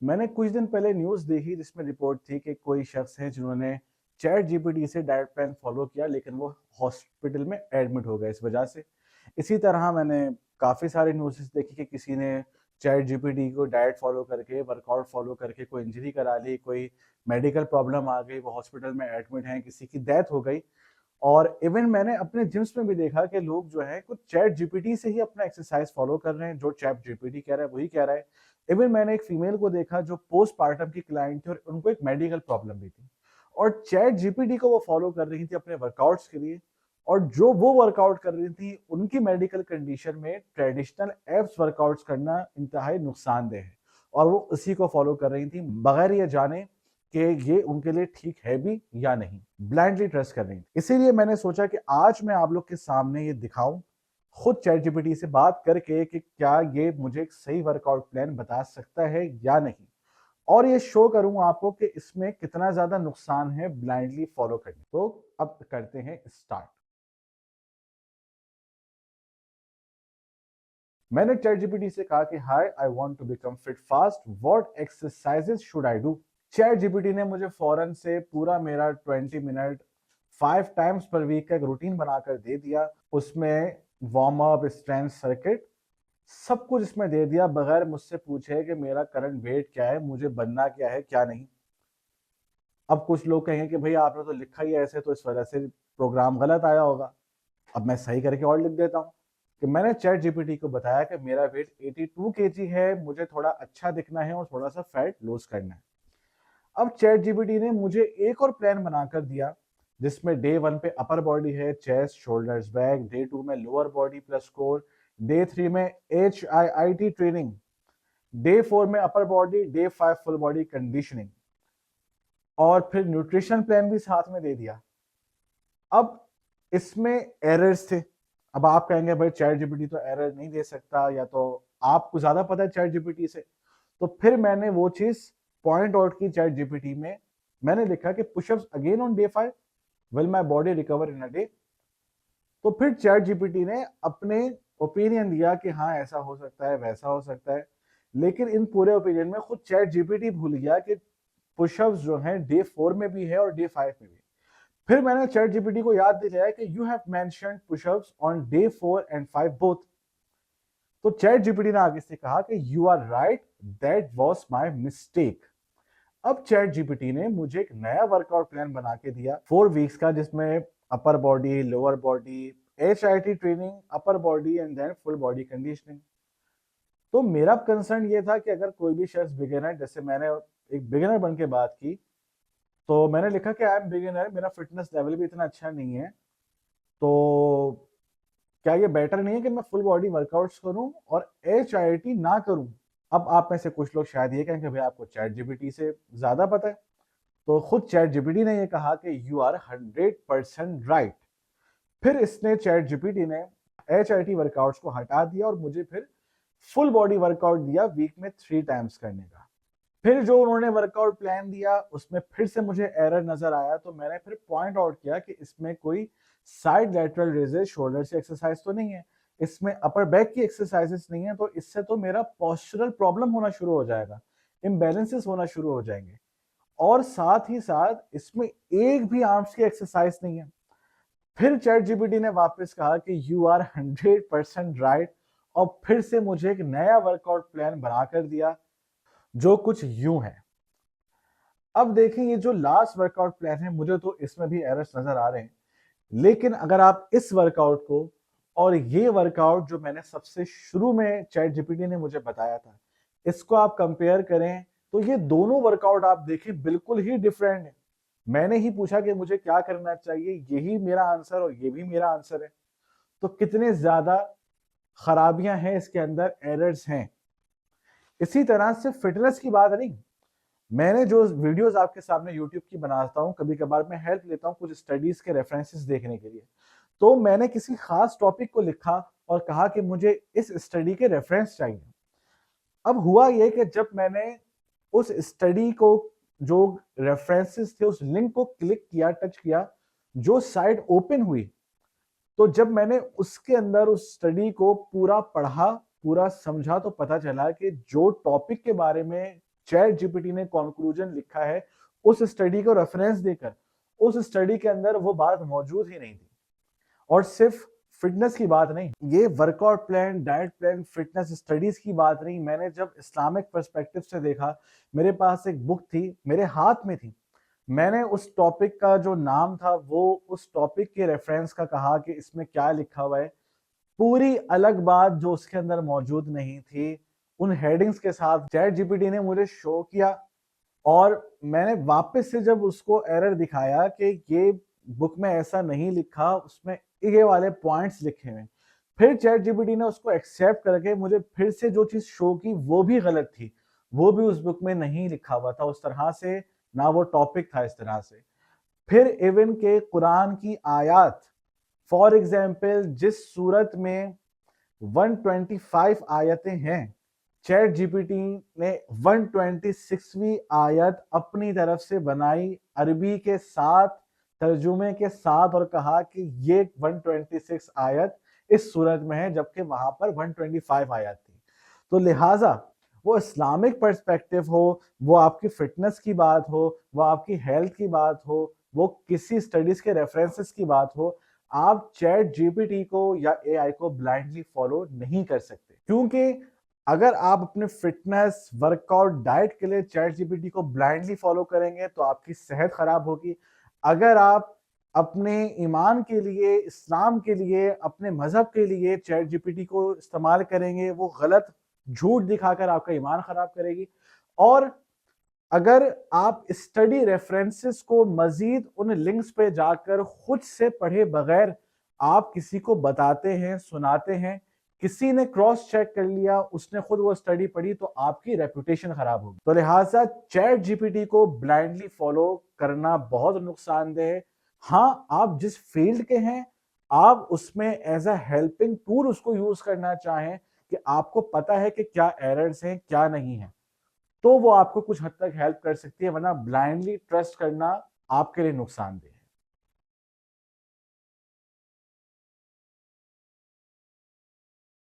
मैंने कुछ दिन पहले न्यूज़ देखी जिसमें रिपोर्ट थी कि कोई शख्स है जिन्होंने चैट जीपीटी से डाइट प्लान फॉलो किया, लेकिन वो हॉस्पिटल में एडमिट हो गए इस वजह से। इसी तरह मैंने काफ़ी सारे न्यूज़ेस देखी कि किसी ने चैट जीपीटी को डाइट फॉलो करके, वर्कआउट फॉलो करके कोई इंजरी करा ली, कोई मेडिकल प्रॉब्लम आ गई, वो हॉस्पिटल में एडमिट हैं, किसी की डेथ हो गई। और इवन मैंने अपने जिम्स में भी देखा कि लोग जो है कुछ चैट जीपीटी से ही अपना एक्सरसाइज फॉलो कर रहे हैं, जो चैट जीपीटी कह रहा है वही कह रहा है। इवन मैंने एक फीमेल को देखा जो पोस्टपार्टम की क्लाइंट थी और उनको एक मेडिकल प्रॉब्लम भी थी, और चैट जीपीटी को वो फॉलो कर रही थी अपने वर्कआउट्स के लिए। और जो वो वर्कआउट कर रही थी उनकी मेडिकल कंडीशन में ट्रेडिशनल एब्स वर्कआउट्स करना इंतहाई नुकसानदेह है, और वो उसी को फॉलो कर रही थी बगैर ये जाने कि ये उनके लिए ठीक है भी या नहीं, ब्लाइंडली ट्रस्ट कर रही थी। इसीलिए मैंने सोचा कि आज मैं आप लोग के सामने ये दिखाऊं, खुद चैट जीपीटी से बात करके, कि क्या ये मुझे एक सही वर्कआउट प्लान बता सकता है या नहीं, और ये शो करूं आपको कि इसमें कितना ज्यादा नुकसान है ब्लाइंडली फॉलो करने। तो अब करते हैं स्टार्ट। मैंने चैट जीपीटी से कहा कि hi, I want to become fit fast, what exercises should I do. Chat GPT ने मुझे फौरन से पूरा मेरा 20 मिनट 5 टाइम्स पर वीक का एक रूटीन बनाकर दे दिया। उसमें वार्म अप, स्ट्रेंथ सर्किट, सब कुछ इसमें दे दिया बगैर मुझसे पूछे कि मेरा करंट वेट क्या है, मुझे बनना क्या है क्या नहीं। अब कुछ लोग कहेंगे कि भाई आपने तो लिखा ही ऐसे, तो इस वजह से प्रोग्राम गलत आया होगा। अब मैं सही करके और लिख देता हूँ कि मैंने चैट जीपीटी को बताया कि मेरा वेट 82 केजी है, मुझे थोड़ा अच्छा दिखना है और थोड़ा सा फैट लूज करना है। अब चैट जीपीटी ने मुझे एक और प्लान बनाकर दिया, जिसमें डे 1 पे अपर बॉडी है, चेस्ट शोल्डर्स बैक, डे 2 में lower body plus core, day 3 में HIIT ट्रेनिंग, डे 4 में upper body, day 5 full body conditioning, और फिर न्यूट्रिशन प्लान भी साथ में दे दिया। अब इसमें एरर्स थे। अब आप कहेंगे भाई चैट जीपीटी तो एरर नहीं दे सकता, या तो आपको ज्यादा पता है चैट जीपीटी से। तो फिर मैंने वो चीज पॉइंट आउट की चैट जीपीटी में। मैंने लिखा कि pushups again on day 5, will my body recover in a day. तो फिर चैट जीपीटी ने अपने ओपिनियन दिया कि हाँ ऐसा हो सकता है, वैसा हो सकता है। लेकिन इन पूरे ओपिनियन में खुद चैट जीपीटी भूल गया कि पुशअप्स जो है डे 4 में भी है और डे 5 में भी। फिर मैंने चैट जीपीटी को याद दिलाया कि you have mentioned pushups on day 4 and 5 both. तो चैट जीपीटी ने आगे से कहा कि you are right, that was my mistake. अब चैट जीपीटी ने मुझे एक नया वर्कआउट प्लान बना के दिया 4 वीक्स का, जिसमें upper body, lower body, HIIT training, upper body and then full body conditioning. तो मेरा कंसर्न ये था कि अगर कोई भी शख्स बिगिनर, जैसे मैंने एक बिगिनर बन के बात की, तो मैंने लिखा कि आई एम बिगिनर, मेरा फिटनेस लेवल भी इतना अच्छा नहीं है, तो क्या ये बेटर नहीं है कि मैं फुल बॉडी वर्कआउट्स करूं और HIIT ना करूं। अब आप में से कुछ लोग शायद ये कहेंगे भाई आपको चैट जीपीटी से ज्यादा पता है। तो खुद चैट जीपीटी ने ये कहा कि यू आर 100% राइट। फिर इसने चैट जीपीटी ने HIIT वर्कआउट्स को हटा दिया और मुझे फिर फुल बॉडी वर्कआउट दिया वीक में 3 टाइम्स करने का। फिर जो उन्होंने वर्कआउट प्लान दिया उसमें फिर से मुझे एरर नजर आया, तो मैंने फिर पॉइंट आउट किया कि इसमें कोई साइड लैटरल रेजेस शोल्डर से एक्सरसाइज तो नहीं है, इसमें अपर बैक की एक्सरसाइजेस नहीं है, तो इससे तो मेरा पोस्चरल प्रॉब्लम होना शुरू हो जाएगा, इम्बैलेंसेस होना शुरू हो जाएंगे। और साथ ही साथ इसमें एक भी आर्म्स की एक्सरसाइज नहीं है। फिर चैट जीपीटी ने वापस कहा कि यू आर 100% राइट, और फिर से मुझे एक नया वर्कआउट प्लान बनाकर दिया जो कुछ यूं है। अब देखें ये जो लास्ट वर्कआउट प्लान है, मुझे तो इसमें भी एरर्स नजर आ रहे हैं। लेकिन अगर आप इस वर्कआउट को और ये वर्कआउट जो मैंने सबसे शुरू में चैट जीपीटी ने मुझे बताया था, इसको आप कंपेयर करें, तो ये दोनों वर्कआउट आप देखें बिल्कुल ही डिफरेंट है। मैंने ही पूछा कि मुझे क्या करना चाहिए, यही मेरा आंसर और ये भी मेरा आंसर है। तो कितने ज्यादा खराबियां हैं इसके अंदर, एरर्स हैं। इसी तरह से फिटनेस की बात नहीं, मैंने जो वीडियोस आपके सामने यूट्यूब की बनाता हूँ, कभी कभार मैं हेल्प लेता हूँ कुछ स्टडीज के रेफरेंसेस देखने के लिए। तो मैंने किसी खास टॉपिक को लिखा और कहा कि मुझे इस स्टडी के रेफरेंस चाहिए। अब हुआ ये कि जब मैंने उस स्टडी को, जो रेफरेंसेस थे, उस लिंक को क्लिक किया, टच किया, जो साइट ओपन हुई, तो जब मैंने उसके अंदर उस स्टडी को पूरा पढ़ा, पूरा समझा, तो पता चला कि जो टॉपिक के बारे में चैट जीपीटी ने कंक्लूजन लिखा है उस स्टडी को रेफरेंस देकर, उस स्टडी के अंदर वो बात मौजूद ही नहीं थी। और सिर्फ फिटनेस की बात नहीं, ये workout plan, diet plan, fitness studies की बात नहीं, मैंने जब इस्लामिक पर्सपेक्टिव से देखा, मेरे पास एक बुक थी, मेरे हाथ में थी, मैंने उस टॉपिक का जो नाम था वो उस टॉपिक के रेफरेंस का कहा कि इसमें क्या लिखा हुआ है, पूरी अलग बात जो उसके अंदर मौजूद नहीं थी, उन हेडिंग्स के साथ चैट जीपीटी ने मुझे शो किया। और मैंने वापस से जब उसको एरर दिखाया कि ये बुक में ऐसा नहीं लिखा, उसमें ये वाले पॉइंट्स लिखे हुए, फिर चैट जीपीटी ने उसको एक्सेप्ट करके मुझे फिर से जो चीज शो की वो भी गलत थी, वो भी उस बुक में नहीं लिखा हुआ था उस तरह से, ना वो टॉपिक था इस तरह से। फिर इवन के कुरान की आयत, फॉर एग्जाम्पल जिस सूरत में 125 आयतें हैं, चैट जीपीटी ने 126वीं आयत अपनी तरफ से बनाई अरबी के साथ, तर्जुमे के साथ, और कहा कि ये 126 आयत इस सूरत में है, जबकि वहां पर 125 आयत थी। तो लिहाजा वो इस्लामिक पर्सपेक्टिव हो, वो आपकी फिटनेस की बात हो, वो आपकी हेल्थ की बात हो, वो किसी स्टडीज के रेफरेंसेस की बात हो, आप चैट जीपीटी को या एआई को ब्लाइंडली फॉलो नहीं कर सकते। क्योंकि अगर आप अपने फिटनेस, वर्कआउट, डाइट के लिए चैट जीपीटी को ब्लाइंडली फॉलो करेंगे तो आपकी सेहत खराब होगी। अगर आप अपने ईमान के लिए, इस्लाम के लिए, अपने मजहब के लिए चैट जीपीटी को इस्तेमाल करेंगे, वो गलत झूठ दिखाकर आपका ईमान खराब करेगी। और अगर आप स्टडी रेफरेंसेस को मजीद उन लिंक्स पे जाकर खुद से पढ़े बगैर आप किसी को बताते हैं, सुनाते हैं, किसी ने क्रॉस चेक कर लिया, उसने खुद वो स्टडी पढ़ी, तो आपकी रेपुटेशन खराब होगी। तो लिहाजा चैट जीपीटी को ब्लाइंडली फॉलो करना बहुत नुकसानदेह है। हाँ, आप जिस फील्ड के हैं, आप उसमें एज अ हेल्पिंग टूल उसको यूज करना चाहें कि आपको पता है कि क्या एरर्स हैं, क्या नहीं है, तो वो आपको कुछ हद तक हेल्प कर सकती है, वरना ब्लाइंडली ट्रस्ट करना आपके लिए नुकसानदेह है।